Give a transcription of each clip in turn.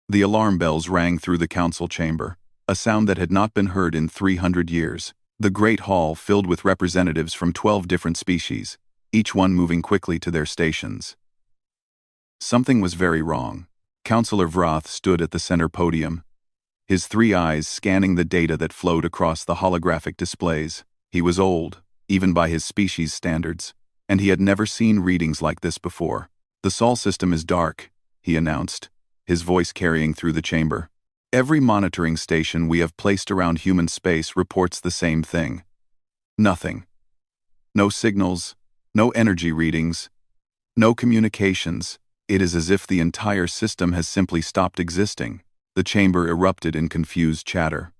The alarm bells rang through the council chamber, a sound that had not been heard in 300 years. The great hall filled with representatives from 12 different species, each one moving quickly to their stations. Something was very wrong. Councillor Vrath stood at the center podium, his three eyes scanning the data that flowed across the holographic displays. He was old, even by his species standards, and he had never seen readings like this before. "The Sol system is dark," he announced, his voice carrying through the chamber. "Every monitoring station we have placed around human space reports the same thing. Nothing. No signals, no energy readings, no communications. It is as if the entire system has simply stopped existing." The chamber erupted in confused chatter.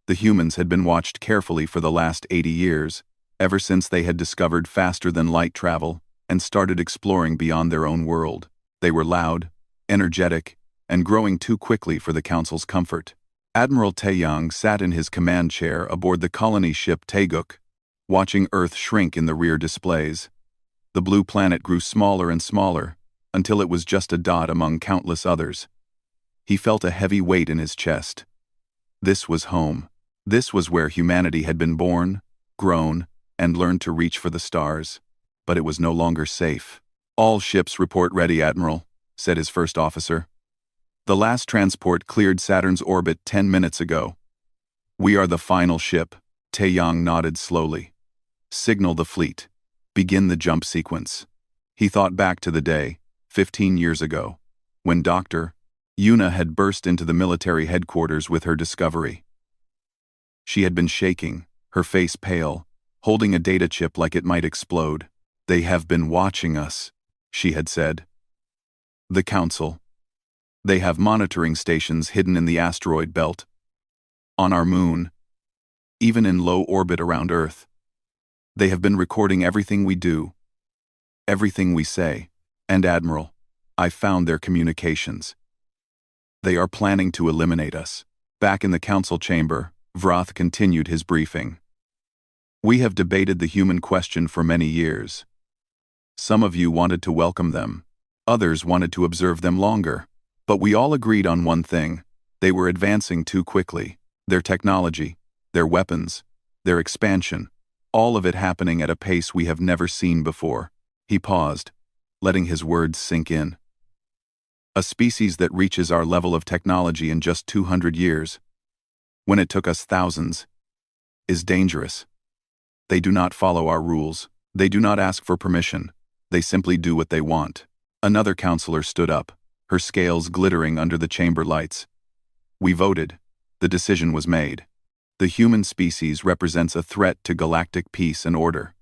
The humans had been watched carefully for the last 80 years, ever since they had discovered faster-than-light travel and started exploring beyond their own world. They were loud, energetic, and growing too quickly for the Council's comfort. Admiral Taeyang sat in his command chair aboard the colony ship Taeguk, watching Earth shrink in the rear displays. The blue planet grew smaller and smaller, until it was just a dot among countless others. He felt a heavy weight in his chest. This was home. This was where humanity had been born, grown, and learned to reach for the stars. But it was no longer safe. "All ships report ready, Admiral," said his first officer. "The last transport cleared Saturn's orbit 10 minutes ago." "We are the final ship," Taeyang nodded slowly. "Signal the fleet. Begin the jump sequence." He thought back to the day, 15 years ago, when Dr. Yuna had burst into the military headquarters with her discovery. She had been shaking, her face pale, holding a data chip like it might explode. "They have been watching us," she had said. "The Council. They have monitoring stations hidden in the asteroid belt, on our moon, even in low orbit around Earth. They have been recording everything we do, everything we say. And Admiral, I found their communications. They are planning to eliminate us." Back in the council chamber, Vrath continued his briefing. "We have debated the human question for many years. Some of you wanted to welcome them. Others wanted to observe them longer. But we all agreed on one thing. They were advancing too quickly. Their technology, their weapons, their expansion, all of it happening at a pace we have never seen before." He paused, letting his words sink in. "A species that reaches our level of technology in just 200 years, when it took us thousands, is dangerous. They do not follow our rules. They do not ask for permission. They simply do what they want." Another counselor stood up, her scales glittering under the chamber lights. "We voted. The decision was made. The human species represents a threat to galactic peace and order.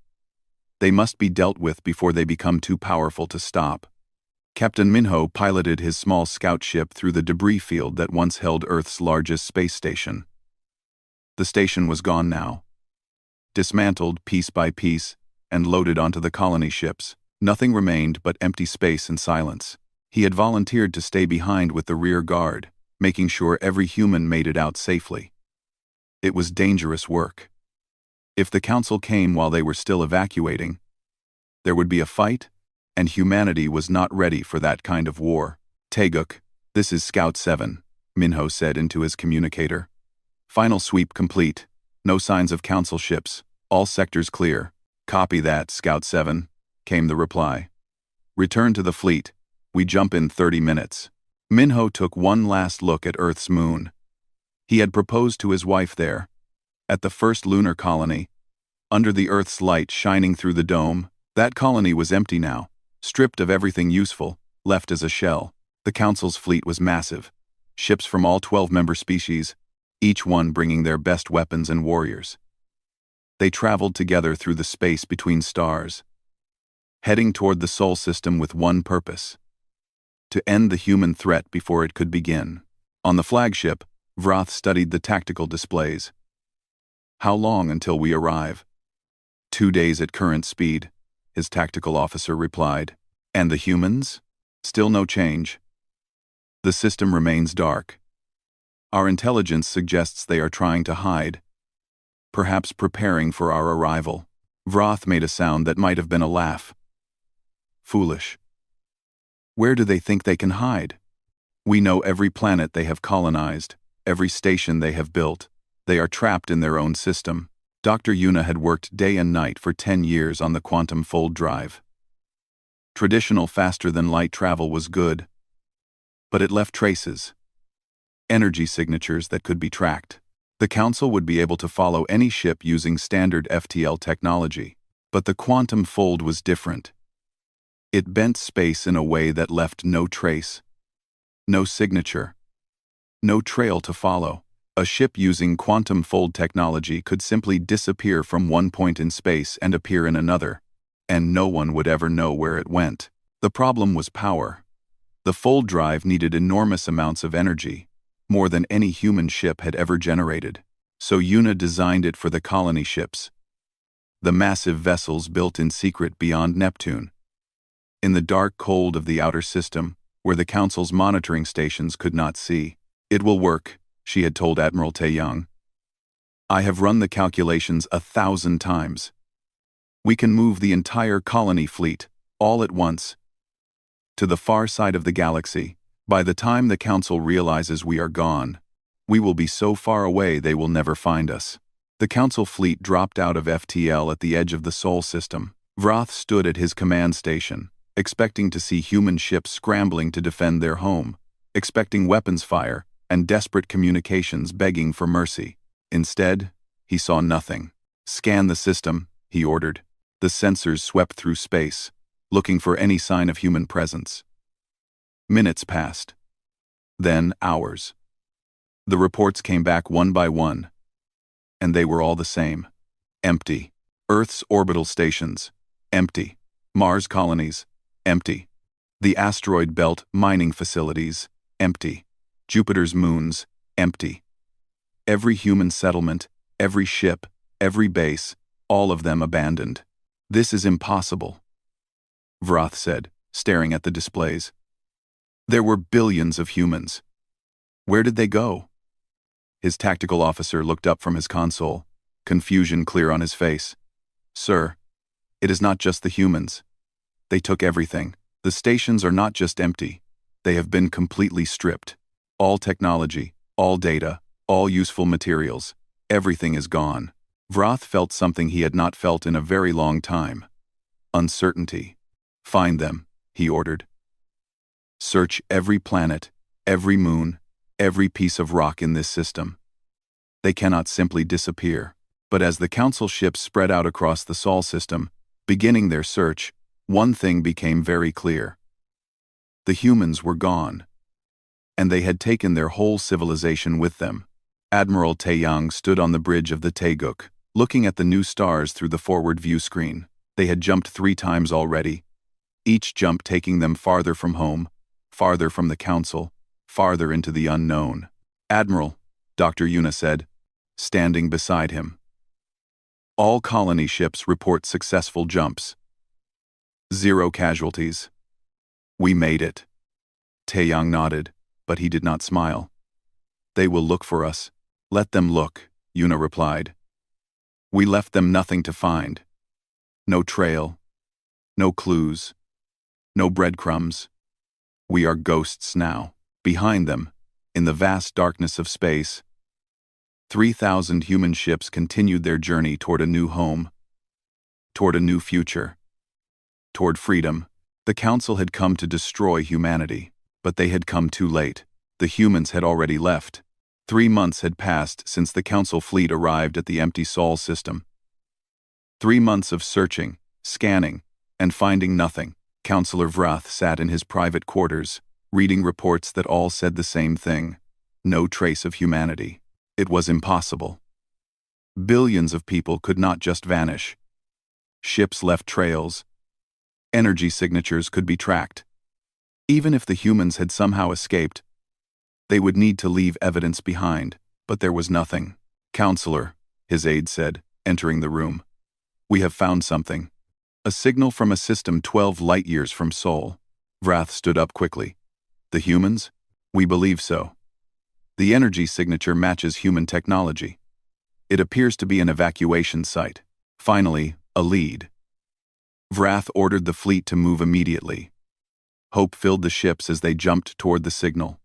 They must be dealt with before they become too powerful to stop." Captain Minho piloted his small scout ship through the debris field that once held Earth's largest space station. The station was gone now. Dismantled piece by piece and loaded onto the colony ships, nothing remained but empty space and silence. He had volunteered to stay behind with the rear guard, making sure every human made it out safely. It was dangerous work. If the council came while they were still evacuating, there would be a fight, and humanity was not ready for that kind of war. "Taeguk, this is Scout 7, Minho said into his communicator. "Final sweep complete. No signs of council ships. All sectors clear." "Copy that, Scout 7, came the reply. "Return to the fleet. We jump in 30 minutes. Minho took one last look at Earth's moon. He had proposed to his wife there, at the first lunar colony, under the Earth's light shining through the dome. That colony was empty now, stripped of everything useful, left as a shell. The Council's fleet was massive. Ships from all 12 member species, each one bringing their best weapons and warriors. They traveled together through the space between stars, heading toward the Sol system with one purpose: to end the human threat before it could begin. On the flagship, Vrath studied the tactical displays. "How long until we arrive?" 2 days at current speed, his tactical officer replied. "And the humans?" "Still no change. The system remains dark. Our intelligence suggests they are trying to hide, perhaps preparing for our arrival." Vrath made a sound that might have been a laugh. "Foolish. Where do they think they can hide? We know every planet they have colonized, every station they have built. They are trapped in their own system. Dr. Yuna had worked day and night for 10 years on the quantum fold drive. Traditional faster-than-light travel was good, but it left traces. Energy signatures that could be tracked. The Council would be able to follow any ship using standard FTL technology, but the quantum fold was different. It bent space in a way that left no trace, no signature, no trail to follow. A ship using quantum fold technology could simply disappear from one point in space and appear in another, and no one would ever know where it went. The problem was power. The fold drive needed enormous amounts of energy, more than any human ship had ever generated. So Yuna designed it for the colony ships, the massive vessels built in secret beyond Neptune. In the dark cold of the outer system, where the Council's monitoring stations could not see. It will work, she had told Admiral Taeyang. I have run the calculations 1,000 times. We can move the entire colony fleet, all at once, to the far side of the galaxy. By the time the Council realizes we are gone, we will be so far away they will never find us. The Council fleet dropped out of FTL at the edge of the Sol system. Vrath stood at his command station, expecting to see human ships scrambling to defend their home, expecting weapons fire and desperate communications begging for mercy. Instead, he saw nothing. Scan the system, he ordered. The sensors swept through space, looking for any sign of human presence. Minutes passed. Then hours. The reports came back one by one, and they were all the same. Empty. Earth's orbital stations, empty. Mars colonies, empty. The asteroid belt mining facilities, empty. Jupiter's moons, empty. Every human settlement, every ship, every base, all of them abandoned. This is impossible, Vrath said, staring at the displays. There were billions of humans. Where did they go? His tactical officer looked up from his console, confusion clear on his face. Sir, it is not just the humans. They took everything. The stations are not just empty. They have been completely stripped. All technology, all data, all useful materials, everything is gone. Vrath felt something he had not felt in a very long time. Uncertainty. Find them, he ordered. Search every planet, every moon, every piece of rock in this system. They cannot simply disappear. But as the Council ships spread out across the Sol system, beginning their search, one thing became very clear. The humans were gone, and they had taken their whole civilization with them. Admiral Taeyang stood on the bridge of the Taeguk, looking at the new stars through the forward view screen. They had jumped 3 times already, each jump taking them farther from home, farther from the Council, farther into the unknown. Admiral, Dr. Yuna said, standing beside him. All colony ships report successful jumps. 0 casualties. We made it. Taeyang nodded, but he did not smile. They will look for us. Let them look, Yuna replied. We left them nothing to find. No trail. No clues. No breadcrumbs. We are ghosts now. Behind them, in the vast darkness of space, 3,000 human ships continued their journey toward a new home, toward a new future, toward freedom. The Council had come to destroy humanity, but they had come too late. The humans had already left. 3 months had passed since the Council fleet arrived at the empty Sol system. 3 months of searching, scanning, and finding nothing. Councillor Vrath sat in his private quarters, reading reports that all said the same thing. No trace of humanity. It was impossible. Billions of people could not just vanish. Ships left trails. Energy signatures could be tracked. Even if the humans had somehow escaped, they would need to leave evidence behind, but there was nothing. Counselor, his aide said, entering the room. We have found something. A signal from a system 12 light-years from Sol. Vrath stood up quickly. The humans? We believe so. The energy signature matches human technology. It appears to be an evacuation site. Finally, a lead. Vrath ordered the fleet to move immediately. Hope filled the ships as they jumped toward the signal.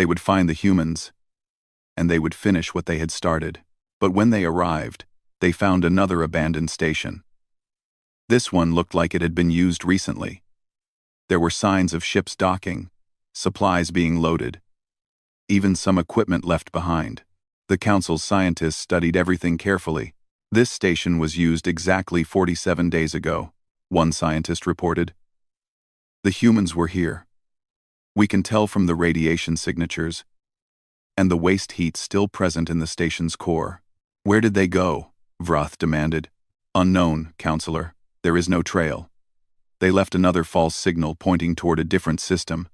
They would find the humans, and they would finish what they had started. But when they arrived, they found another abandoned station. This one looked like it had been used recently. There were signs of ships docking, supplies being loaded, even some equipment left behind. The Council's scientists studied everything carefully. This station was used exactly 47 days ago, one scientist reported. The humans were here. We can tell from the radiation signatures, and the waste heat still present in the station's core. Where did they go? Vrath demanded. Unknown, Counselor. There is no trail. They left another false signal pointing toward a different system.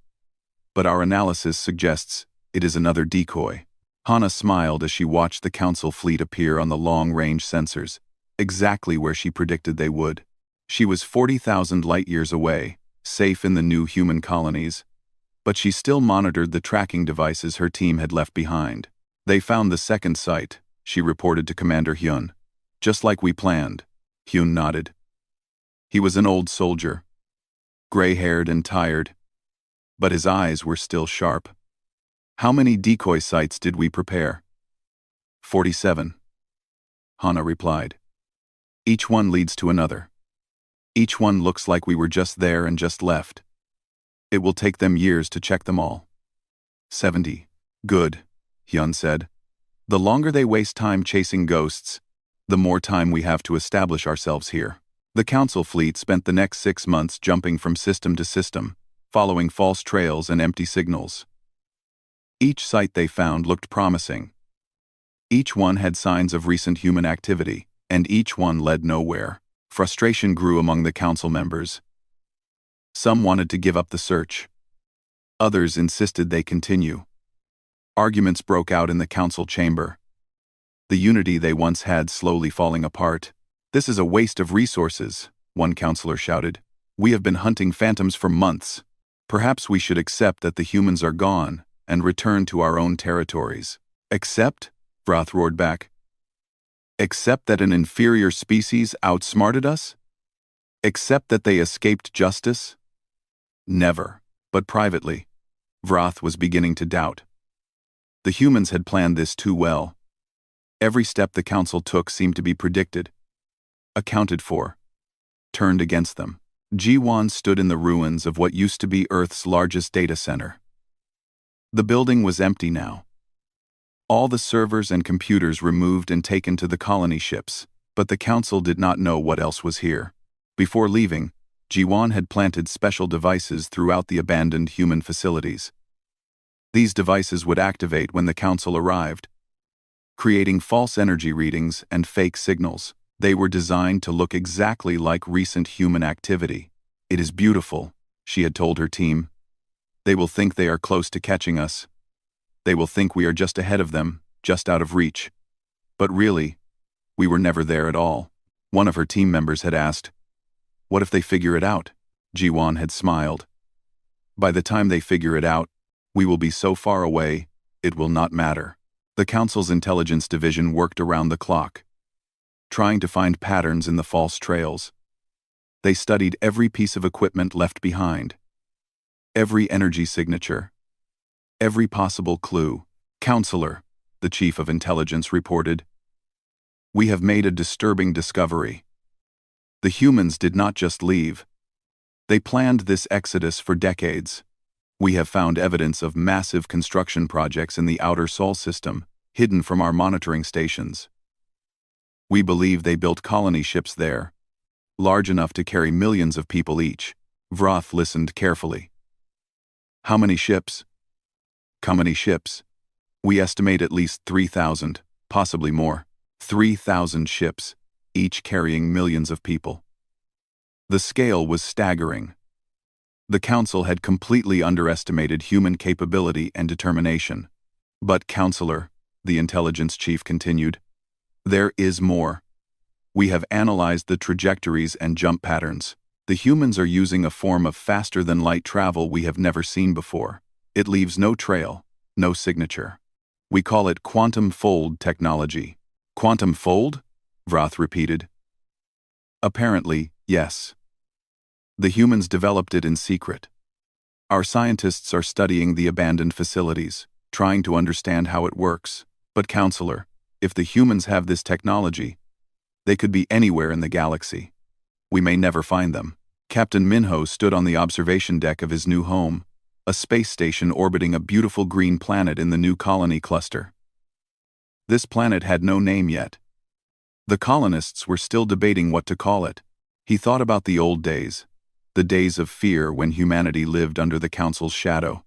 But our analysis suggests it is another decoy. Hana smiled as she watched the Council fleet appear on the long-range sensors, exactly where she predicted they would. She was 40,000 light-years away, safe in the new human colonies, but she still monitored the tracking devices her team had left behind. They found the second site, she reported to Commander Hyun. Just like we planned. Hyun nodded. He was an old soldier, gray-haired and tired, but his eyes were still sharp. How many decoy sites did we prepare? 47. Hana replied. Each one leads to another. Each one looks like we were just there and just left. It will take them years to check them all. 70. Good, Hyun said. The longer they waste time chasing ghosts, the more time we have to establish ourselves here. The Council fleet spent the next 6 months jumping from system to system, following false trails and empty signals. Each site they found looked promising. Each one had signs of recent human activity, and each one led nowhere. Frustration grew among the Council members. Some wanted to give up the search. Others insisted they continue. Arguments broke out in the Council chamber. The unity they once had slowly falling apart. This is a waste of resources, one counselor shouted. We have been hunting phantoms for months. Perhaps we should accept that the humans are gone and return to our own territories. Accept? Vrath roared back. Accept that an inferior species outsmarted us? Accept that they escaped justice? Never. But privately, Vrath was beginning to doubt. The humans had planned this too well. Every step the Council took seemed to be predicted, accounted for, turned against them. Ji-won stood in the ruins of what used to be Earth's largest data center. The building was empty now. All the servers and computers removed and taken to the colony ships, but the Council did not know what else was here. Before leaving, Ji-won had planted special devices throughout the abandoned human facilities. These devices would activate when the Council arrived, creating false energy readings and fake signals. They were designed to look exactly like recent human activity. It is beautiful, she had told her team. They will think they are close to catching us. They will think we are just ahead of them, just out of reach. But really, we were never there at all. One of her team members had asked, what if they figure it out? Ji-won had smiled. By the time they figure it out, we will be so far away, it will not matter. The Council's intelligence division worked around the clock, trying to find patterns in the false trails. They studied every piece of equipment left behind, every energy signature, every possible clue. Counselor, the Chief of Intelligence reported, we have made a disturbing discovery. The humans did not just leave. They planned this exodus for decades. We have found evidence of massive construction projects in the outer Sol system, hidden from our monitoring stations. We believe they built colony ships there, large enough to carry millions of people each. Vrath listened carefully. How many ships? How many ships? We estimate at least 3,000, possibly more. 3,000 ships, each carrying millions of people. The scale was staggering. The Council had completely underestimated human capability and determination. But, Counselor, the intelligence chief continued, there is more. We have analyzed the trajectories and jump patterns. The humans are using a form of faster-than-light travel we have never seen before. It leaves no trail, no signature. We call it quantum fold technology. Quantum fold? Vrath repeated. Apparently, yes. The humans developed it in secret. Our scientists are studying the abandoned facilities. trying to understand how it works. But Counselor, if the humans have this technology, they could be anywhere in the galaxy. We may never find them. Captain Minho stood on the observation deck of his new home, a space station orbiting a beautiful green planet in the new colony cluster. This planet had no name yet. The colonists were still debating what to call it. He thought about the old days, the days of fear when humanity lived under the Council's shadow.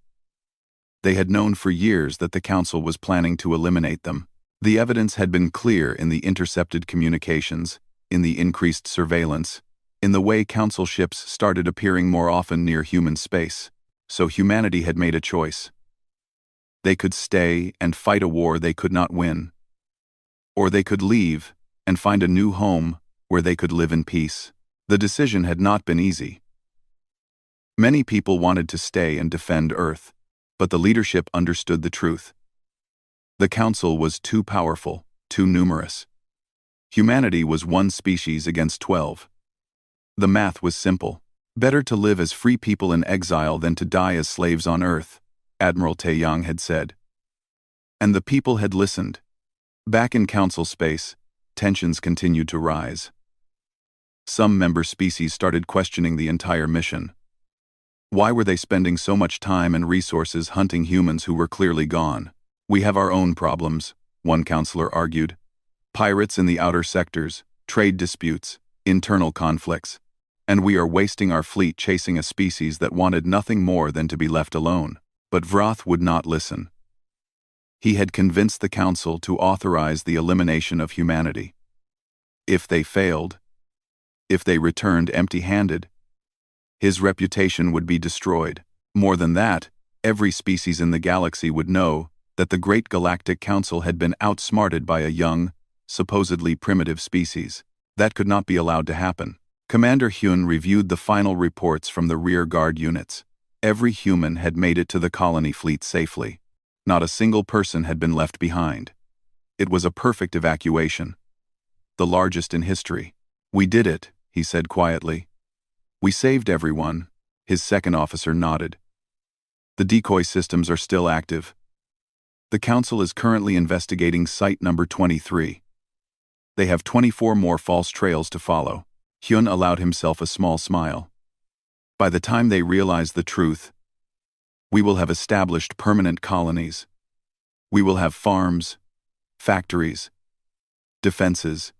They had known for years that the Council was planning to eliminate them. The evidence had been clear in the intercepted communications, in the increased surveillance, in the way Council ships started appearing more often near human space. So humanity had made a choice. They could stay and fight a war they could not win. Or they could leave and find a new home where they could live in peace. The decision had not been easy. Many people wanted to stay and defend Earth, but the leadership understood the truth. The Council was too powerful, too numerous. Humanity was one species against 12. The math was simple. Better to live as free people in exile than to die as slaves on Earth, Admiral Taeyang had said. And the people had listened. Back in Council space, tensions continued to rise. Some member species started questioning the entire mission. Why were they spending so much time and resources hunting humans who were clearly gone? We have our own problems, one counselor argued. Pirates in the outer sectors, trade disputes, internal conflicts. And we are wasting our fleet chasing a species that wanted nothing more than to be left alone. But Vroth would not listen. He had convinced the Council to authorize the elimination of humanity. If they failed, if they returned empty-handed, his reputation would be destroyed. More than that, every species in the galaxy would know that the great Galactic Council had been outsmarted by a young, supposedly primitive species. That could not be allowed to happen. Commander Hyun reviewed the final reports from the rear guard units. Every human had made it to the colony fleet safely. Not a single person had been left behind. It was a perfect evacuation. The largest in history. We did it, he said quietly. We saved everyone. His second officer nodded. The decoy systems are still active. The Council is currently investigating Site number 23. They have 24 more false trails to follow. Hyun allowed himself a small smile. By the time they realize the truth, we will have established permanent colonies. We will have farms, factories, defenses.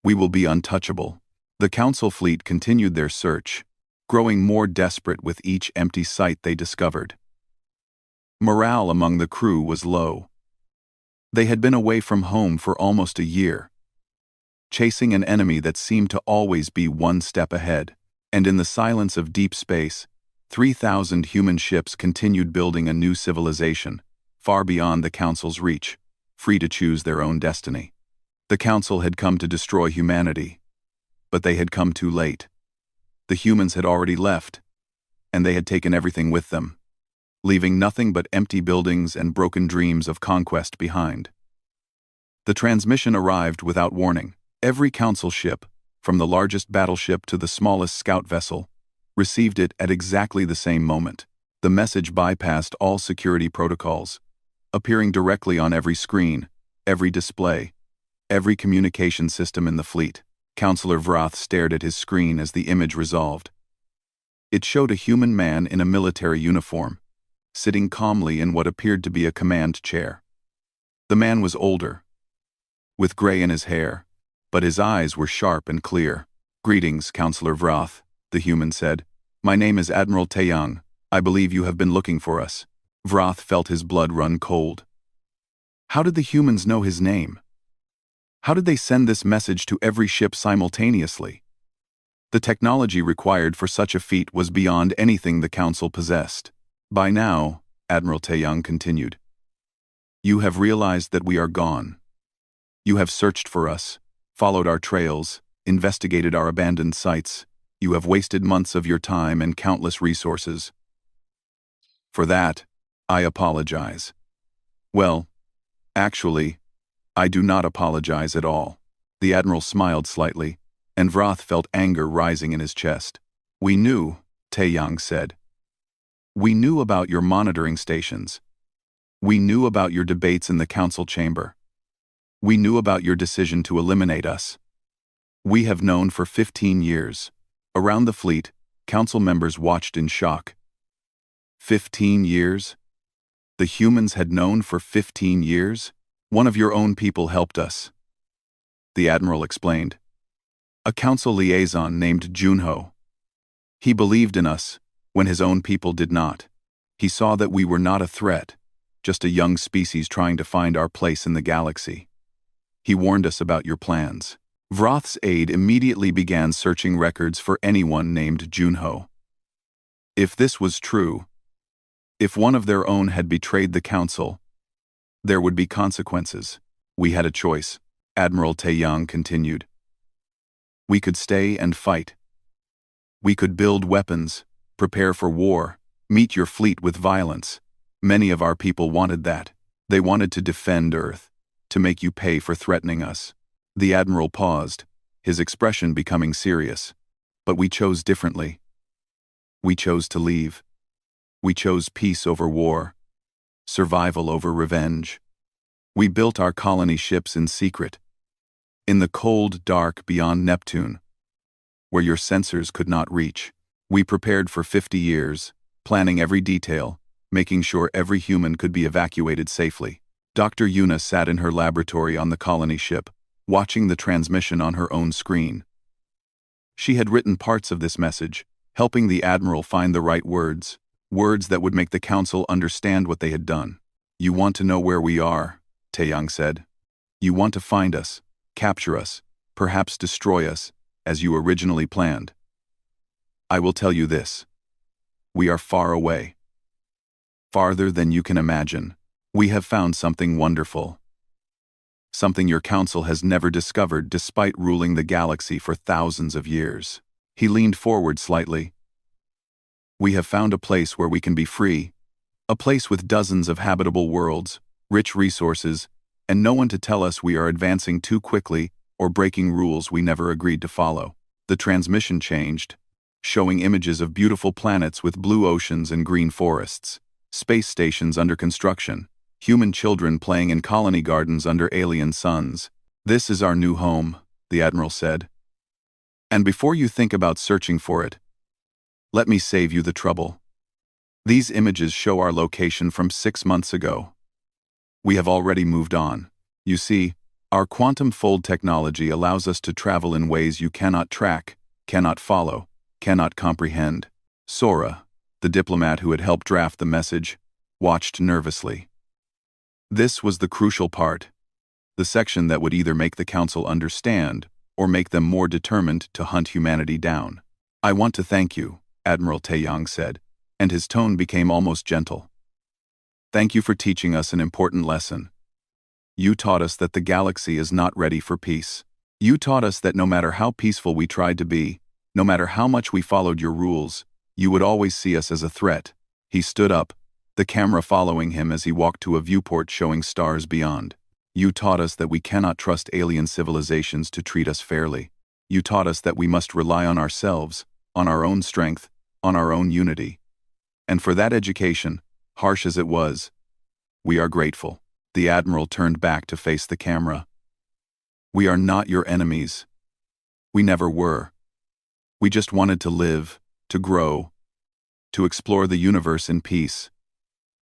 We will be untouchable. The Council fleet continued their search, growing more desperate with each empty site they discovered. Morale among the crew was low. They had been away from home for almost a year, chasing an enemy that seemed to always be one step ahead. And in the silence of deep space, 3,000 human ships continued building a new civilization, far beyond the Council's reach, free to choose their own destiny. The Council had come to destroy humanity, but they had come too late. The humans had already left, and they had taken everything with them, leaving nothing but empty buildings and broken dreams of conquest behind. The transmission arrived without warning. Every Council ship, from the largest battleship to the smallest scout vessel, received it at exactly the same moment. The message bypassed all security protocols, appearing directly on every screen, every display, every communication system in the fleet. Counselor Vroth stared at his screen as the image resolved. It showed a human man in a military uniform, sitting calmly in what appeared to be a command chair. The man was older, with gray in his hair, but his eyes were sharp and clear. Greetings, Counselor Vroth, the human said. My name is Admiral Taeyang. I believe you have been looking for us. Vroth felt his blood run cold. How did the humans know his name? How did they send this message to every ship simultaneously? The technology required for such a feat was beyond anything the Council possessed. By now, Admiral Taeyang continued, you have realized that we are gone. You have searched for us, followed our trails, investigated our abandoned sites. You have wasted months of your time and countless resources. For that, I apologize. Well, actually, I do not apologize at all. The Admiral smiled slightly, and Vroth felt anger rising in his chest. We knew, Taeyang said. We knew about your monitoring stations. We knew about your debates in the council chamber. We knew about your decision to eliminate us. We have known for 15 years. Around the fleet, council members watched in shock. 15 years? The humans had known for 15 years? One of your own people helped us, the Admiral explained. A council liaison named Junho. He believed in us when his own people did not. He saw that we were not a threat, just a young species trying to find our place in the galaxy. He warned us about your plans. Vroth's aide immediately began searching records for anyone named Junho. If this was true, if one of their own had betrayed the council, there would be consequences. We had a choice, Admiral Taeyang continued. We could stay and fight. We could build weapons, prepare for war, meet your fleet with violence. Many of our people wanted that. They wanted to defend Earth, to make you pay for threatening us. The Admiral paused, his expression becoming serious. But we chose differently. We chose to leave. We chose peace over war, survival over revenge. We built our colony ships in secret, in the cold dark beyond Neptune, where your sensors could not reach. We prepared for 50 years, planning every detail, making sure every human could be evacuated safely. Dr. Yuna sat in her laboratory on the colony ship, watching the transmission on her own screen. She had written parts of this message, helping the Admiral find the right words, words that would make the Council understand what they had done. You want to know where we are, Taeyang said. You want to find us, capture us, perhaps destroy us, as you originally planned. I will tell you this. We are far away. Farther than you can imagine. We have found something wonderful. Something your council has never discovered despite ruling the galaxy for thousands of years. He leaned forward slightly. We have found a place where we can be free. A place with dozens of habitable worlds, rich resources, and no one to tell us we are advancing too quickly or breaking rules we never agreed to follow. The transmission changed, showing images of beautiful planets with blue oceans and green forests, space stations under construction, human children playing in colony gardens under alien suns. This is our new home, the Admiral said. And before you think about searching for it, let me save you the trouble. These images show our location from 6 months ago. We have already moved on. You see, our quantum fold technology allows us to travel in ways you cannot track, cannot follow, cannot comprehend. Sora, the diplomat who had helped draft the message, watched nervously. This was the crucial part, the section that would either make the Council understand or make them more determined to hunt humanity down. I want to thank you, Admiral Taeyang said, and his tone became almost gentle. Thank you for teaching us an important lesson. You taught us that the galaxy is not ready for peace. You taught us that no matter how peaceful we tried to be, no matter how much we followed your rules, you would always see us as a threat. He stood up, the camera following him as he walked to a viewport showing stars beyond. You taught us that we cannot trust alien civilizations to treat us fairly. You taught us that we must rely on ourselves, on our own strength, on our own unity. And for that education, harsh as it was, we are grateful. The Admiral turned back to face the camera. We are not your enemies. We never were. We just wanted to live, to grow, to explore the universe in peace.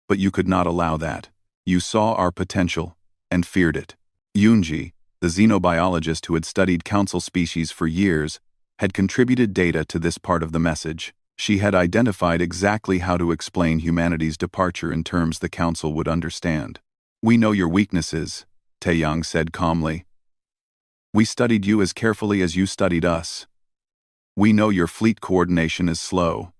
But you could not allow that. You saw our potential and feared it. Yunji, the xenobiologist who had studied council species for years, had contributed data to this part of the message. She had identified exactly how to explain humanity's departure in terms the Council would understand. We know your weaknesses, Taeyang said calmly. We studied you as carefully as you studied us. We know your fleet coordination is slow.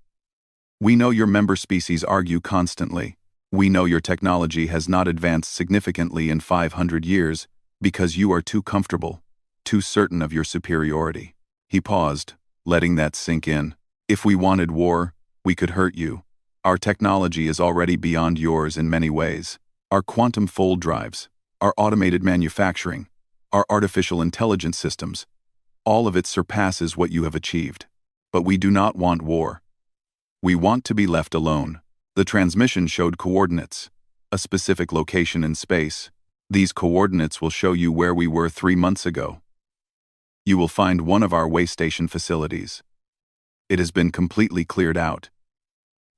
We know your member species argue constantly. We know your technology has not advanced significantly in 500 years because you are too comfortable, too certain of your superiority. He paused, letting that sink in. If we wanted war, we could hurt you. Our technology is already beyond yours in many ways. Our quantum fold drives, our automated manufacturing, our artificial intelligence systems, all of it surpasses what you have achieved. But we do not want war. We want to be left alone. The transmission showed coordinates. a specific location in space. These coordinates will show you where we were 3 months ago. You will find one of our way station facilities. It has been completely cleared out.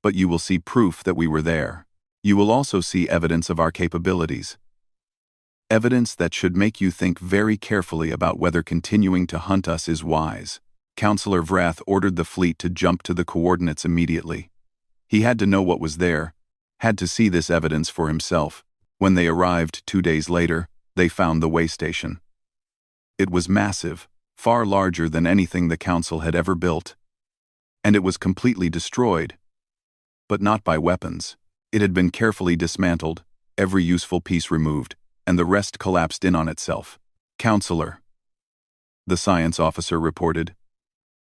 But you will see proof that we were there. You will also see evidence of our capabilities. Evidence that should make you think very carefully about whether continuing to hunt us is wise. Counselor Vrath ordered the fleet to jump to the coordinates immediately. He had to know what was there, had to see this evidence for himself. When they arrived 2 days later, they found the way station. It was massive, far larger than anything the Council had ever built. And it was completely destroyed. But not by weapons. It had been carefully dismantled, every useful piece removed, and the rest collapsed in on itself. Counselor, the science officer reported,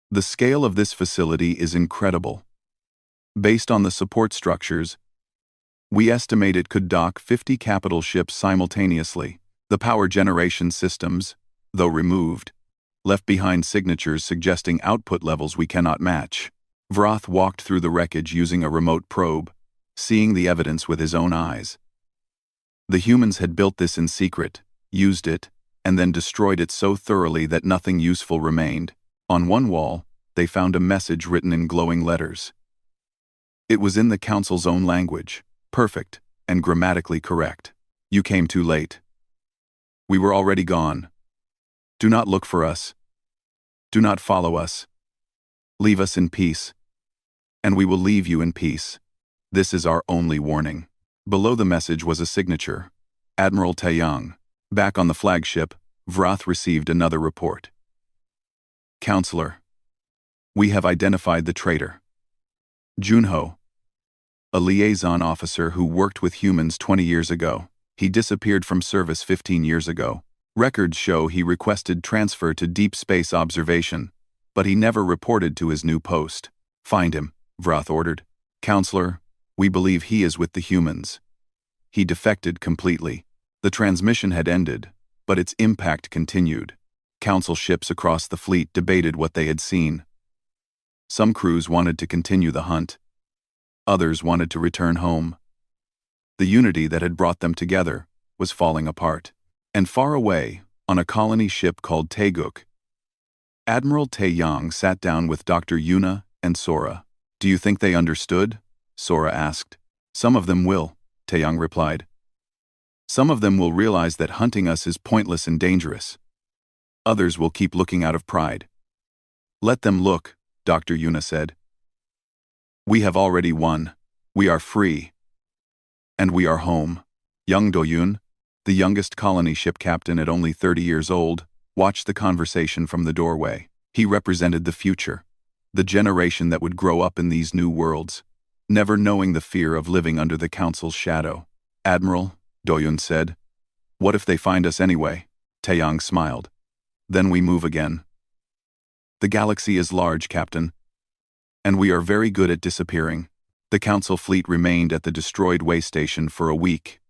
the scale of this facility is incredible. Based on the support structures, we estimate it could dock 50 capital ships simultaneously. The power generation systems, though removed, left behind signatures suggesting output levels we cannot match. Vrath walked through the wreckage using a remote probe, seeing the evidence with his own eyes. The humans had built this in secret, used it, and then destroyed it so thoroughly that nothing useful remained. On one wall, they found a message written in glowing letters. It was in the Council's own language, perfect and grammatically correct. You came too late. We were already gone. Do not look for us. Do not follow us. Leave us in peace. And we will leave you in peace. This is our only warning. Below the message was a signature. Admiral Taeyang. Back on the flagship, Vrath received another report. Counselor, we have identified the traitor. Junho, a liaison officer who worked with humans 20 years ago. He disappeared from service 15 years ago. Records show he requested transfer to deep space observation, but he never reported to his new post. Find him, Vrath ordered. Counselor, we believe he is with the humans. He defected completely. The transmission had ended, but its impact continued. Council ships across the fleet debated what they had seen. Some crews wanted to continue the hunt. Others wanted to return home. The unity that had brought them together was falling apart. And far away, on a colony ship called Taeguk, Admiral Taeyang sat down with Dr. Yuna and Sora. Do you think they understood? Sora asked. Some of them will, Taeyang replied. Some of them will realize that hunting us is pointless and dangerous. Others will keep looking out of pride. Let them look, Dr. Yuna said. We have already won. We are free. And we are home. Young Do-yoon, the youngest colony ship captain at only 30 years old, watched the conversation from the doorway. He represented the future, the generation that would grow up in these new worlds, never knowing the fear of living under the Council's shadow. Admiral, Do-yoon said, what if they find us anyway? Taeyang smiled. Then we move again. The galaxy is large, Captain, and we are very good at disappearing. The Council fleet remained at the destroyed way station for a week,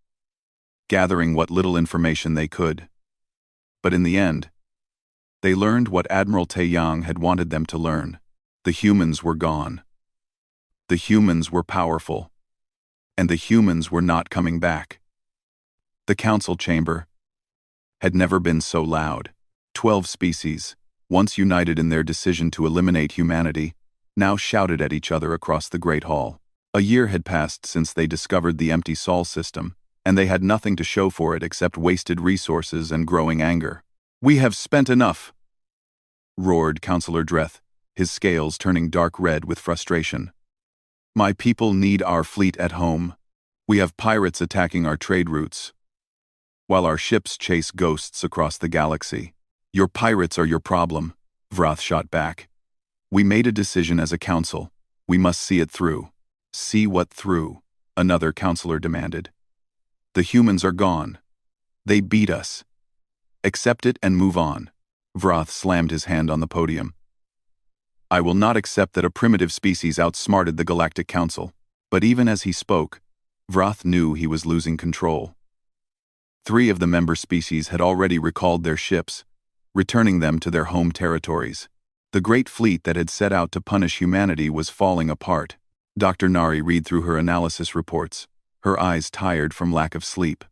gathering what little information they could. But in the end, they learned what Admiral Taeyang had wanted them to learn. The humans were gone. The humans were powerful. And the humans were not coming back. The Council chamber had never been so loud. 12 species, once united in their decision to eliminate humanity, now shouted at each other across the Great Hall. A year had passed since they discovered the empty Sol system, and they had nothing to show for it except wasted resources and growing anger. We have spent enough, roared Councillor Dreth, his scales turning dark red with frustration. My people need our fleet at home. We have pirates attacking our trade routes, while our ships chase ghosts across the galaxy. Your pirates are your problem, Vrath shot back. We made a decision as a council. We must see it through. See what through? Another councillor demanded. The humans are gone. They beat us. Accept it and move on. Vrath slammed his hand on the podium. I will not accept that a primitive species outsmarted the Galactic Council. But even as he spoke, Vrath knew he was losing control. 3 of the member species had already recalled their ships, returning them to their home territories. The great fleet that had set out to punish humanity was falling apart. Dr. Nari read through her analysis reports. her eyes tired from lack of sleep.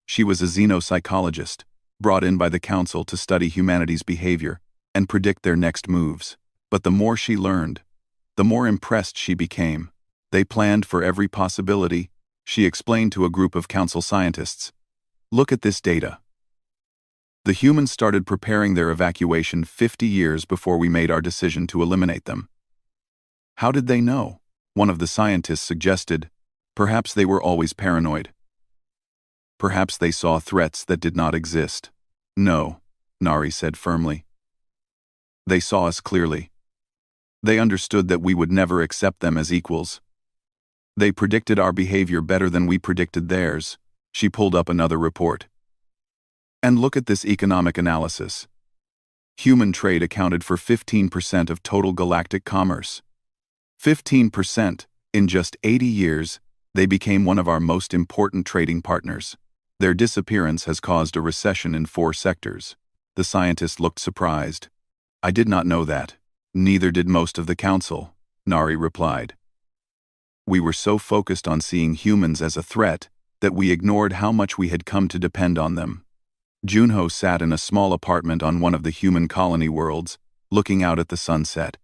She was a xenopsychologist, brought in by the Council to study humanity's behavior and predict their next moves. But the more she learned, the more impressed she became. They planned for every possibility, she explained to a group of Council scientists. Look at this data. The humans started preparing their evacuation 50 years before we made our decision to eliminate them. How did they know? One of the scientists suggested. Perhaps they were always paranoid. Perhaps they saw threats that did not exist. No, Nari said firmly. They saw us clearly. They understood that we would never accept them as equals. They predicted our behavior better than we predicted theirs. She pulled up another report. And look at this economic analysis. Human trade accounted for 15% of total galactic commerce. 15%. In just 80 years, they became one of our most important trading partners. Their disappearance has caused a recession in 4 sectors. The scientist looked surprised. I did not know that. Neither did most of the Council, Nari replied. We were so focused on seeing humans as a threat that we ignored how much we had come to depend on them. Junho sat in a small apartment on one of the human colony worlds, looking out at the sunset.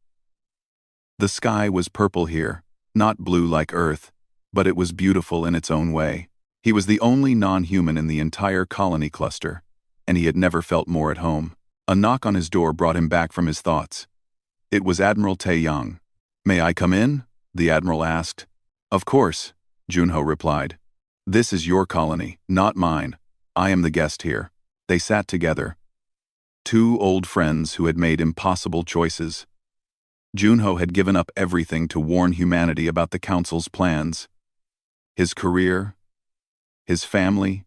The sky was purple here, not blue like Earth, but it was beautiful in its own way. He was the only non-human in the entire colony cluster, and he had never felt more at home. A knock on his door brought him back from his thoughts. It was Admiral Tae-young. May I come in? The Admiral asked. Of course, Junho replied. This is your colony, not mine. I am the guest here. They sat together. 2 old friends who had made impossible choices. Junho had given up everything to warn humanity about the Council's plans. His career, his family,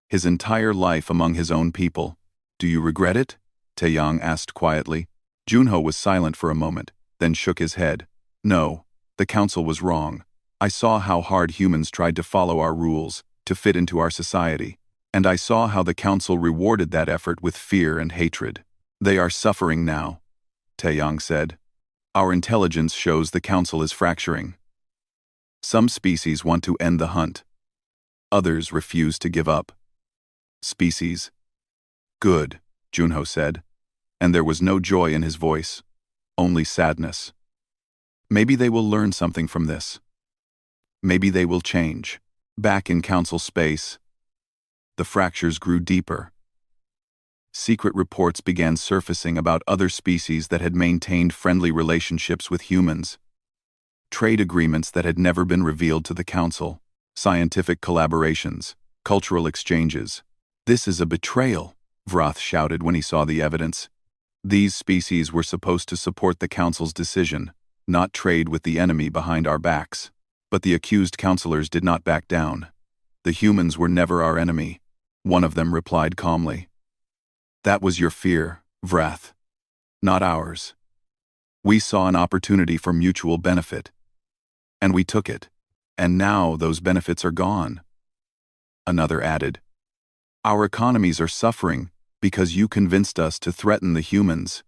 his entire life among his own people. Do you regret it? Tae-young asked quietly. Junho was silent for a moment, then shook his head. No, the Council was wrong. I saw how hard humans tried to follow our rules, to fit into our society. And I saw how the Council rewarded that effort with fear and hatred. They are suffering now, Tae-young said. Our intelligence shows the Council is fracturing. Some species want to end the hunt. Others refuse to give up. Species. Good, Junho said, and there was no joy in his voice, only sadness. Maybe they will learn something from this. Maybe they will change. Back in Council space, the fractures grew deeper. Secret reports began surfacing about other species that had maintained friendly relationships with humans. Trade agreements that had never been revealed to the Council. Scientific collaborations. Cultural exchanges. This is a betrayal, Vrath shouted when he saw the evidence. These species were supposed to support the Council's decision, not trade with the enemy behind our backs. But the accused councillors did not back down. The humans were never our enemy, one of them replied calmly. That was your fear, Vrath. Not ours. We saw an opportunity for mutual benefit. And we took it. And now those benefits are gone. Another added. Our economies are suffering because you convinced us to threaten the humans.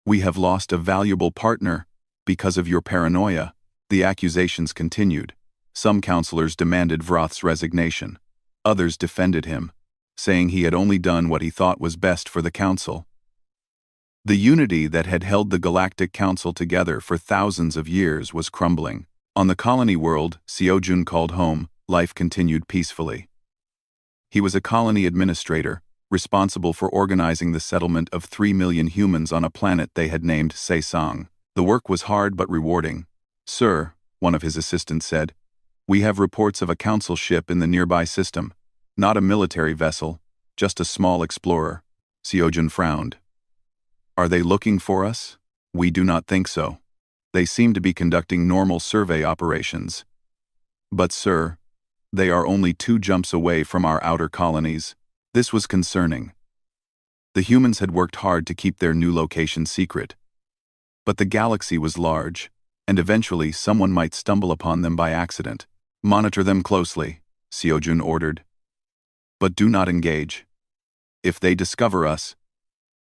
We have lost a valuable partner because of your paranoia. The accusations continued. Some councillors demanded Vrath's resignation. Others defended him, saying he had only done what he thought was best for the Council. The unity that had held the Galactic Council together for thousands of years was crumbling. On the colony world Seojun called home, life continued peacefully. He was a colony administrator, responsible for organizing the settlement of 3 million humans on a planet they had named Saesang. The work was hard but rewarding. Sir, one of his assistants said, we have reports of a Council ship in the nearby system. Not a military vessel, just a small explorer. Seojun frowned. Are they looking for us? We do not think so. They seem to be conducting normal survey operations. But sir, they are only 2 jumps away from our outer colonies. This was concerning. The humans had worked hard to keep their new location secret. But the galaxy was large, and eventually someone might stumble upon them by accident. Monitor them closely, Seojun ordered. But do not engage. If they discover us,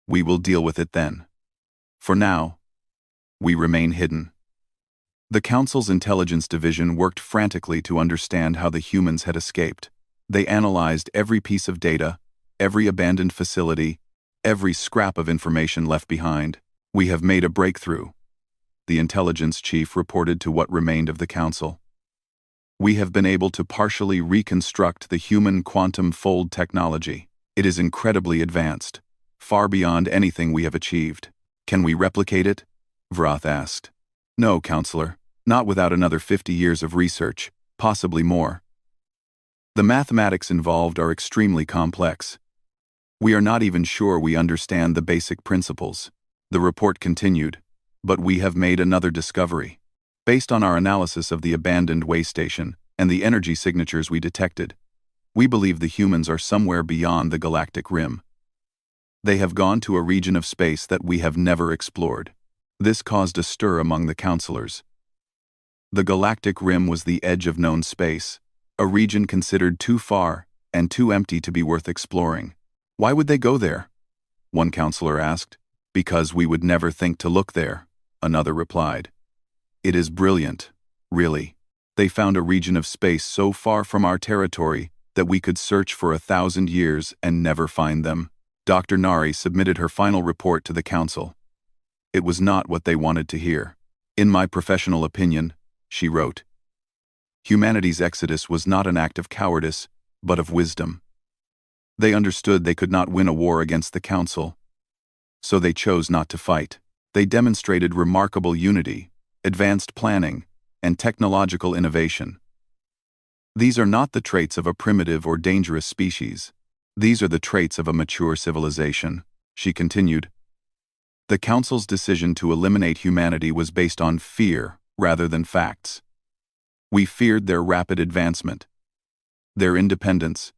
we will deal with it then. For now, we remain hidden. The Council's intelligence division worked frantically to understand how the humans had escaped. They analyzed every piece of data, every abandoned facility, every scrap of information left behind. "We have made a breakthrough," the intelligence chief reported to what remained of the Council. "We have been able to partially reconstruct the human quantum fold technology. It is incredibly advanced, far beyond anything we have achieved." "Can we replicate it?" Vrath asked. "No, Counselor, not without another 50 years of research, possibly more. The mathematics involved are extremely complex. We are not even sure we understand the basic principles." The report continued, "But we have made another discovery. Based on our analysis of the abandoned way station and the energy signatures we detected, we believe the humans are somewhere beyond the galactic rim. They have gone to a region of space that we have never explored." This caused a stir among the counselors. The galactic rim was the edge of known space, a region considered too far and too empty to be worth exploring. "Why would they go there?" one counselor asked. "Because we would never think to look there," another replied. "It is brilliant, really. They found a region of space so far from our territory that we could search for 1,000 years and never find them." Dr. Nari submitted her final report to the Council. It was not what they wanted to hear. "In my professional opinion," she wrote, "humanity's exodus was not an act of cowardice, but of wisdom. They understood they could not win a war against the Council, so they chose not to fight. They demonstrated remarkable unity, advanced planning, and technological innovation. These are not the traits of a primitive or dangerous species. These are the traits of a mature civilization," she continued. "The Council's decision to eliminate humanity was based on fear rather than facts. We feared their rapid advancement, their independence,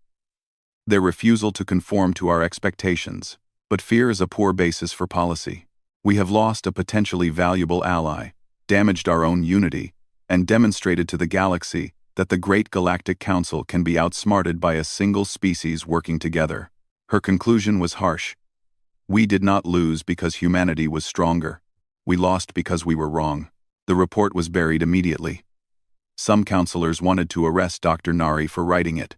their refusal to conform to our expectations. But fear is a poor basis for policy. We have lost a potentially valuable ally, damaged our own unity, and demonstrated to the galaxy that the Great Galactic Council can be outsmarted by a single species working together." Her conclusion was harsh. "We did not lose because humanity was stronger. We lost because we were wrong." The report was buried immediately. Some counselors wanted to arrest Dr. Nari for writing it,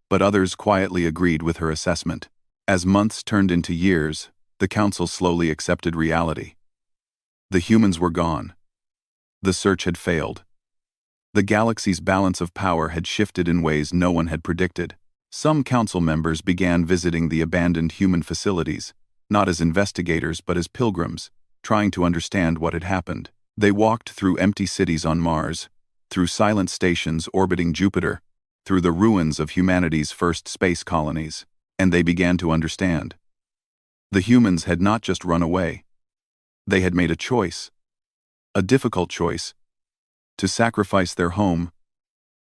but others quietly agreed with her assessment. As months turned into years, the Council slowly accepted reality. The humans were gone. The search had failed. The galaxy's balance of power had shifted in ways no one had predicted. Some Council members began visiting the abandoned human facilities, not as investigators but as pilgrims, trying to understand what had happened. They walked through empty cities on Mars, through silent stations orbiting Jupiter, through the ruins of humanity's first space colonies, and they began to understand. The humans had not just run away. They had made a choice, a difficult choice, to sacrifice their home,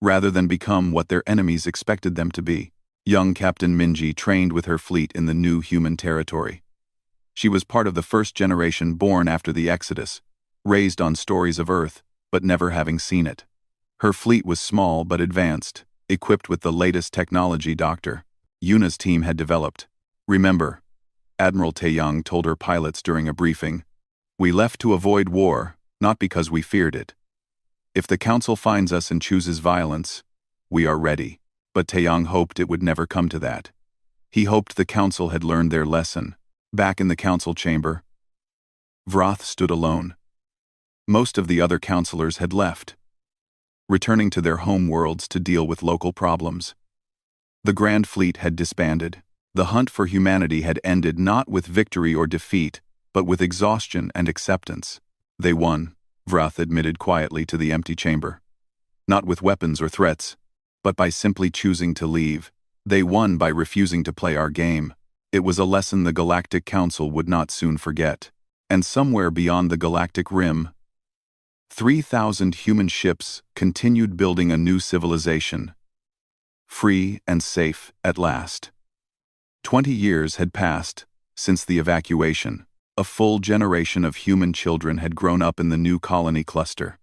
rather than become what their enemies expected them to be. Young Captain Minji trained with her fleet in the new human territory. She was part of the first generation born after the Exodus, raised on stories of Earth, but never having seen it. Her fleet was small but advanced, equipped with the latest technology Dr. Yuna's team had developed. "Remember," Admiral Taeyang told her pilots during a briefing, "we left to avoid war, not because we feared it. If the Council finds us and chooses violence, we are ready." But Taeyang hoped it would never come to that. He hoped the Council had learned their lesson. Back in the Council chamber, Vrath stood alone. Most of the other counselors had left, returning to their home worlds to deal with local problems. The Grand Fleet had disbanded. The hunt for humanity had ended not with victory or defeat, but with exhaustion and acceptance. "They won," Vrath admitted quietly to the empty chamber. "Not with weapons or threats, but by simply choosing to leave. They won by refusing to play our game." It was a lesson the Galactic Council would not soon forget. And somewhere beyond the galactic rim, 3,000 human ships continued building a new civilization. Free and safe at last. 20 years had passed since the evacuation. A full generation of human children had grown up in the new colony cluster,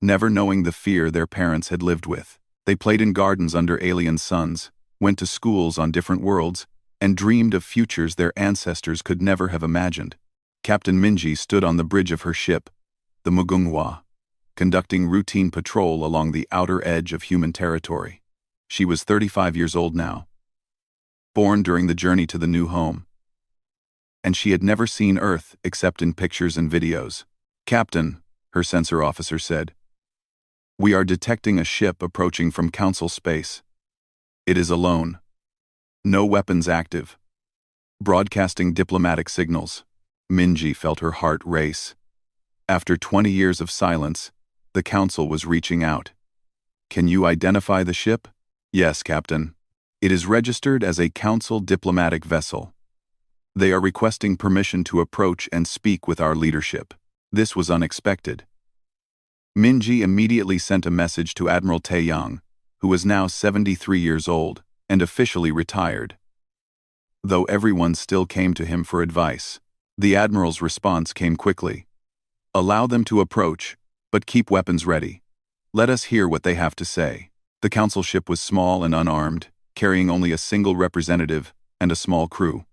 never knowing the fear their parents had lived with. They played in gardens under alien suns, went to schools on different worlds, and dreamed of futures their ancestors could never have imagined. Captain Minji stood on the bridge of her ship, the Mugunghwa, conducting routine patrol along the outer edge of human territory. She was 35 years old now, born during the journey to the new home, and she had never seen Earth except in pictures and videos. "Captain," her sensor officer said, "we are detecting a ship approaching from Council space. It is alone. No weapons active. Broadcasting diplomatic signals." Minji felt her heart race. After 20 years of silence, the Council was reaching out. "Can you identify the ship?" "Yes, Captain. It is registered as a Council diplomatic vessel. They are requesting permission to approach and speak with our leadership." This was unexpected. Minji immediately sent a message to Admiral Taeyang, who was now 73 years old and officially retired. Though everyone still came to him for advice, the Admiral's response came quickly. "Allow them to approach, but keep weapons ready. Let us hear what they have to say." The Council ship was small and unarmed, carrying only a single representative and a small crew.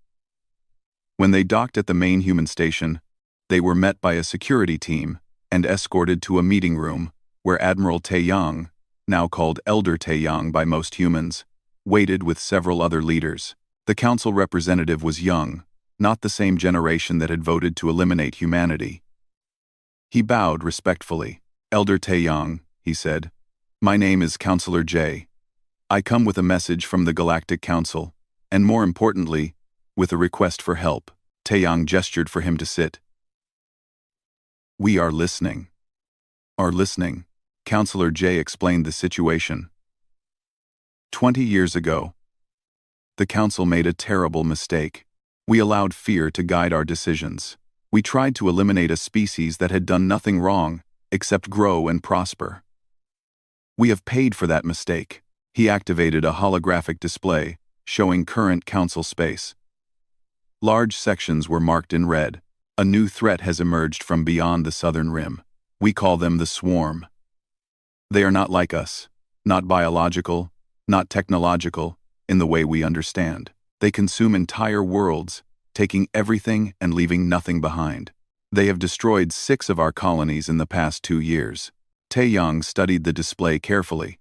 When they docked at the main human station, they were met by a security team and escorted to a meeting room where Admiral Taeyang, now called Elder Taeyang by most humans, waited with several other leaders. The Council representative was young, not the same generation that had voted to eliminate humanity. He bowed respectfully. "Elder Taeyang," he said, "my name is Counselor J. I come with a message from the Galactic Council, and more importantly, with a request for help." Taeyang gestured for him to sit. "We are listening." "Are listening," Counselor J explained the situation. 20 years ago, the Council made a terrible mistake. We allowed fear to guide our decisions. We tried to eliminate a species that had done nothing wrong except grow and prosper. We have paid for that mistake. He activated a holographic display showing current Council space. Large sections were marked in red. A new threat has emerged from beyond the southern rim. We call them the Swarm. They are not like us, not biological, not technological, in the way we understand. They consume entire worlds, taking everything and leaving nothing behind. They have destroyed 6 of our colonies in the past 2 years. Taeyang studied the display carefully.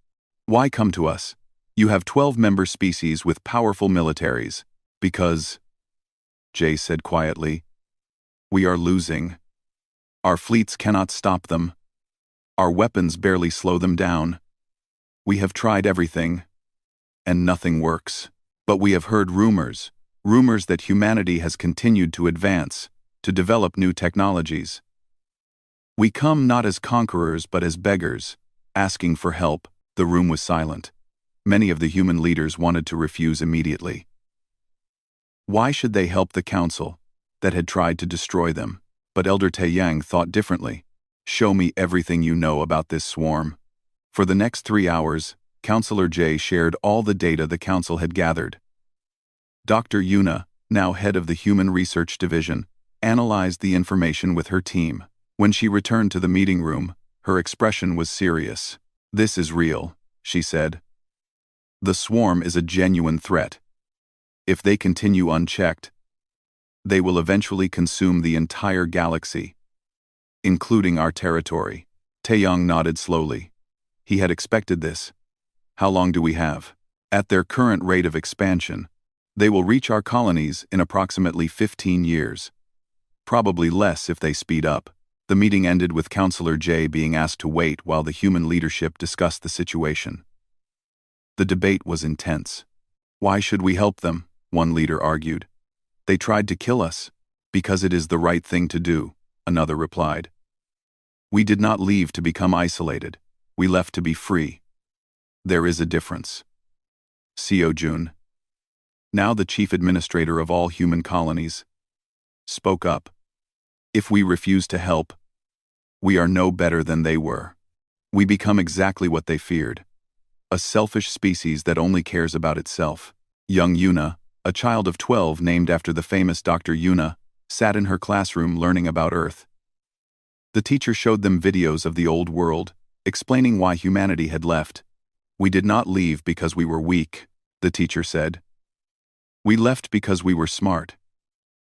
"Why come to us? You have 12 member species with powerful militaries." "Because," Jay said quietly, "we are losing. Our fleets cannot stop them. Our weapons barely slow them down. We have tried everything, and nothing works. But we have heard rumors that humanity has continued to advance, to develop new technologies. We come not as conquerors but as beggars, asking for help." The room was silent. Many of the human leaders wanted to refuse immediately. Why should they help the Council that had tried to destroy them? But Elder Taeyang thought differently. "Show me everything you know about this swarm." For the next 3 hours, Counselor J shared all the data the Council had gathered. Dr. Yuna, now head of the Human Research Division, analyzed the information with her team. When she returned to the meeting room, her expression was serious. "This is real," she said. "The swarm is a genuine threat. If they continue unchecked, they will eventually consume the entire galaxy, including our territory." Taeyang nodded slowly. He had expected this. "How long do we have?" "At their current rate of expansion, they will reach our colonies in approximately 15 years. Probably less if they speed up." The meeting ended with Counselor J being asked to wait while the human leadership discussed the situation. The debate was intense. "Why should we help them?" one leader argued. "They tried to kill us." "Because it is the right thing to do," another replied. "We did not leave to become isolated. We left to be free. There is a difference." Seo Jun, now the chief administrator of all human colonies, spoke up. "If we refuse to help, we are no better than they were. We become exactly what they feared. A selfish species that only cares about itself." Young Yuna, a child of 12 named after the famous Dr. Yuna, sat in her classroom learning about Earth. The teacher showed them videos of the old world, explaining why humanity had left. "We did not leave because we were weak," the teacher said. "We left because we were smart.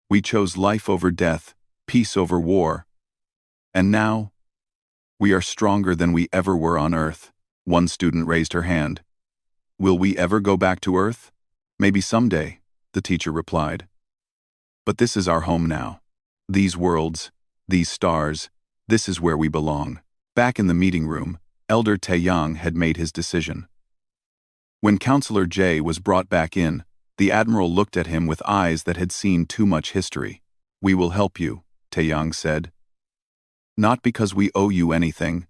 We chose life over death, peace over war. And now, We are stronger than we ever were on Earth. One student raised her hand. Will we ever go back to Earth? Maybe someday, the teacher replied. But this is our home now. These worlds, these stars, this is where we belong. Back in the meeting room, Elder Taeyang had made his decision. When Counselor J was brought back in, the Admiral looked at him with eyes that had seen too much history. We will help you, Taeyang said. Not because we owe you anything.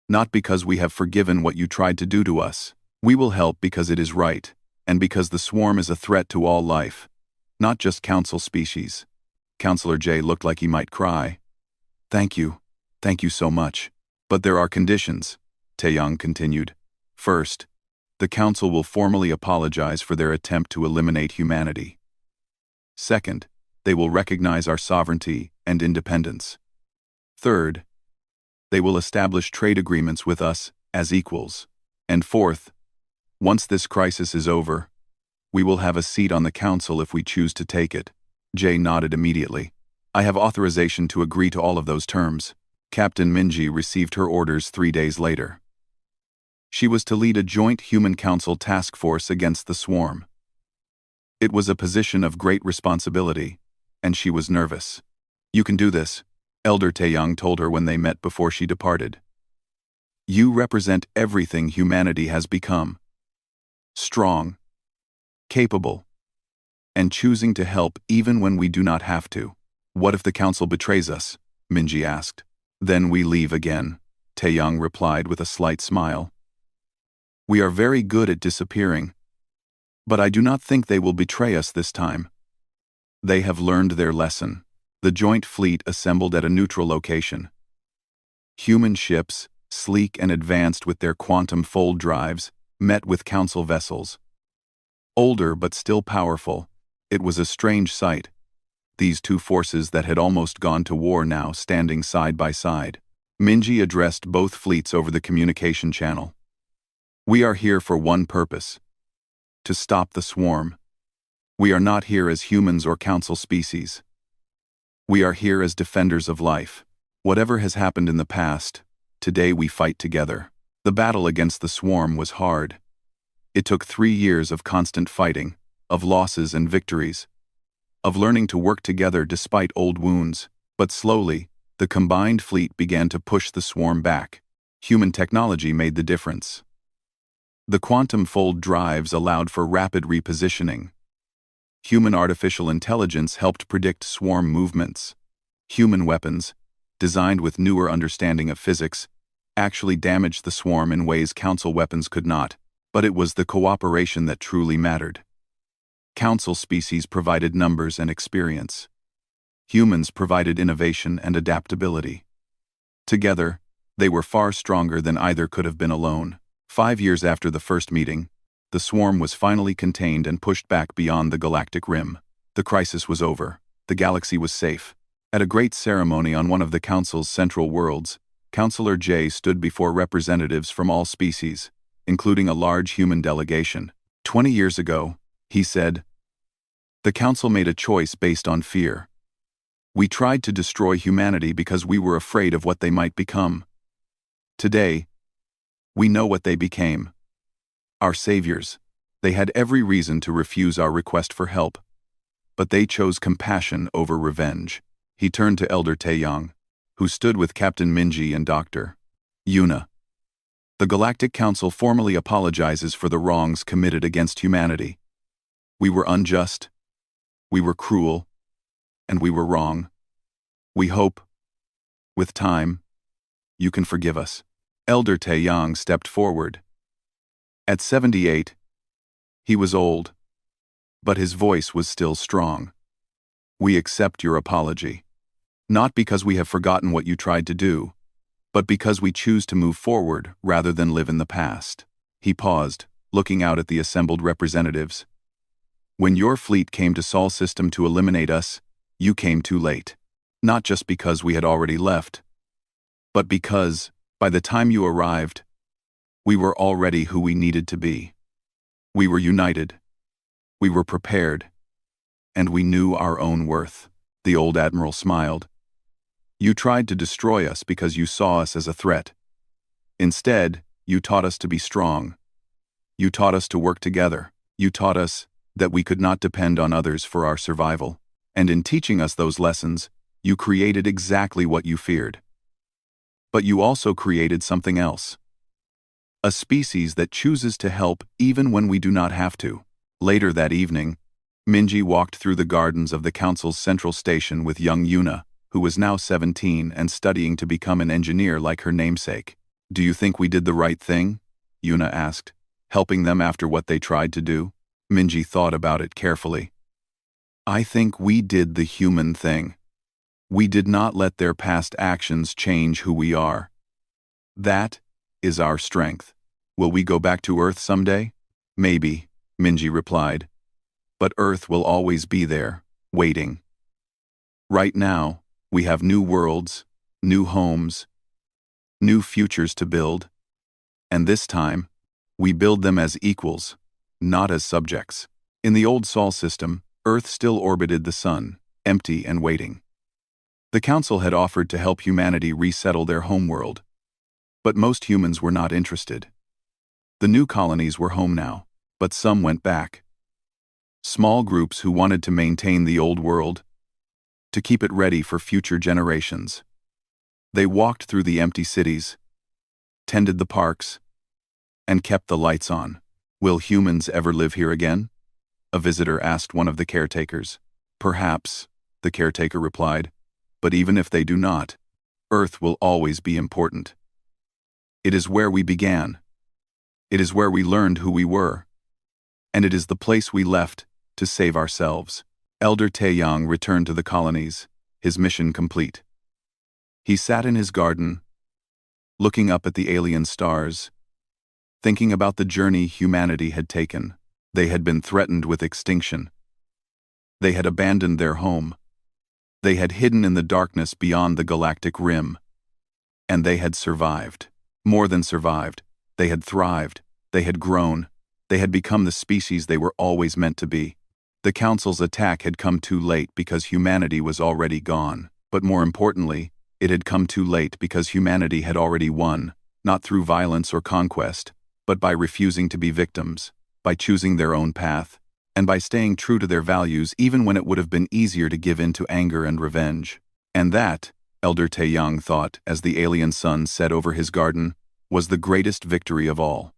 Not because we have forgiven what you tried to do to us. We will help because it is right, and because the swarm is a threat to all life, not just Council species. Counselor J looked like he might cry. Thank you so much. But there are conditions, Taeyang continued. First, the Council will formally apologize for their attempt to eliminate humanity. Second, they will recognize our sovereignty and independence. Third, they will establish trade agreements with us as equals. And fourth, once this crisis is over, we will have a seat on the Council if we choose to take it. Jay nodded immediately. I have authorization to agree to all of those terms. Captain Minji received her orders 3 days later. She was to lead a joint Human Council task force against the swarm. It was a position of great responsibility, and she was nervous. You can do this, Elder Taeyang told her when they met before she departed. You represent everything humanity has become. Strong, capable, and choosing to help even when we do not have to. What if the Council betrays us? Minji asked. Then we leave again, Taeyang replied with a slight smile. We are very good at disappearing, but I do not think they will betray us this time. They have learned their lesson. The joint fleet assembled at a neutral location. Human ships, sleek and advanced with their quantum fold drives, met with Council vessels. Older but still powerful, it was a strange sight. These two forces that had almost gone to war now standing side by side. Minji addressed both fleets over the communication channel. We are here for one purpose: to stop the swarm. We are not here as humans or Council species. We are here as defenders of life. Whatever has happened in the past, today we fight together. The battle against the swarm was hard. It took 3 years of constant fighting, of losses and victories, of learning to work together despite old wounds, but slowly, the combined fleet began to push the swarm back. Human technology made the difference. The quantum fold drives allowed for rapid repositioning. Human artificial intelligence helped predict swarm movements. Human weapons, designed with newer understanding of physics, actually damaged the swarm in ways Council weapons could not, but it was the cooperation that truly mattered. Council species provided numbers and experience. Humans provided innovation and adaptability. Together, they were far stronger than either could have been alone. 5 years after the first meeting, the swarm was finally contained and pushed back beyond the galactic rim. The crisis was over. The galaxy was safe. At a great ceremony on one of the Council's central worlds, Counselor J stood before representatives from all species, including a large human delegation. 20 years ago, he said, the Council made a choice based on fear. We tried to destroy humanity because we were afraid of what they might become. Today, we know what they became. Our saviors. They had every reason to refuse our request for help, but they chose compassion over revenge. He turned to Elder Taeyang, who stood with Captain Minji and Dr. Yuna. The Galactic Council formally apologizes for the wrongs committed against humanity. We were unjust, we were cruel, and we were wrong. We hope, with time, you can forgive us. Elder Taeyang stepped forward. At 78, he was old, but his voice was still strong. We accept your apology. Not because we have forgotten what you tried to do, but because we choose to move forward rather than live in the past. He paused, looking out at the assembled representatives. When your fleet came to Sol System to eliminate us, you came too late. Not just because we had already left, but because, by the time you arrived, we were already who we needed to be. We were united. We were prepared. And we knew our own worth. The old admiral smiled. You tried to destroy us because you saw us as a threat. Instead, you taught us to be strong. You taught us to work together. You taught us that we could not depend on others for our survival. And in teaching us those lessons, you created exactly what you feared. But you also created something else. A species that chooses to help even when we do not have to. Later that evening, Minji walked through the gardens of the council's central station with young Yuna, who was now 17 and studying to become an engineer like her namesake. Do you think we did the right thing? Yuna asked, helping them after what they tried to do. Minji thought about it carefully. I think we did the human thing. We did not let their past actions change who we are. That is our strength. Will we go back to Earth someday? Maybe, Minji replied. But Earth will always be there, waiting. Right now, we have new worlds, new homes, new futures to build. And this time, we build them as equals, not as subjects. In the old Sol system, Earth still orbited the Sun, empty and waiting. The Council had offered to help humanity resettle their homeworld. But most humans were not interested. The new colonies were home now, but some went back. Small groups who wanted to maintain the old world, to keep it ready for future generations. They walked through the empty cities, tended the parks, and kept the lights on. Will humans ever live here again? A visitor asked one of the caretakers. Perhaps, the caretaker replied, but even if they do not, Earth will always be important. It is where we began. It is where we learned who we were. And it is the place we left to save ourselves. Elder Taeyang returned to the colonies, his mission complete. He sat in his garden, looking up at the alien stars, thinking about the journey humanity had taken. They had been threatened with extinction. They had abandoned their home. They had hidden in the darkness beyond the galactic rim. And they had survived. More than survived. They had thrived. They had grown. They had become the species they were always meant to be. The Council's attack had come too late because humanity was already gone. But more importantly, it had come too late because humanity had already won, not through violence or conquest, but by refusing to be victims, by choosing their own path, and by staying true to their values even when it would have been easier to give in to anger and revenge. And that, Elder Taeyang thought as the alien sun set over his garden, was the greatest victory of all.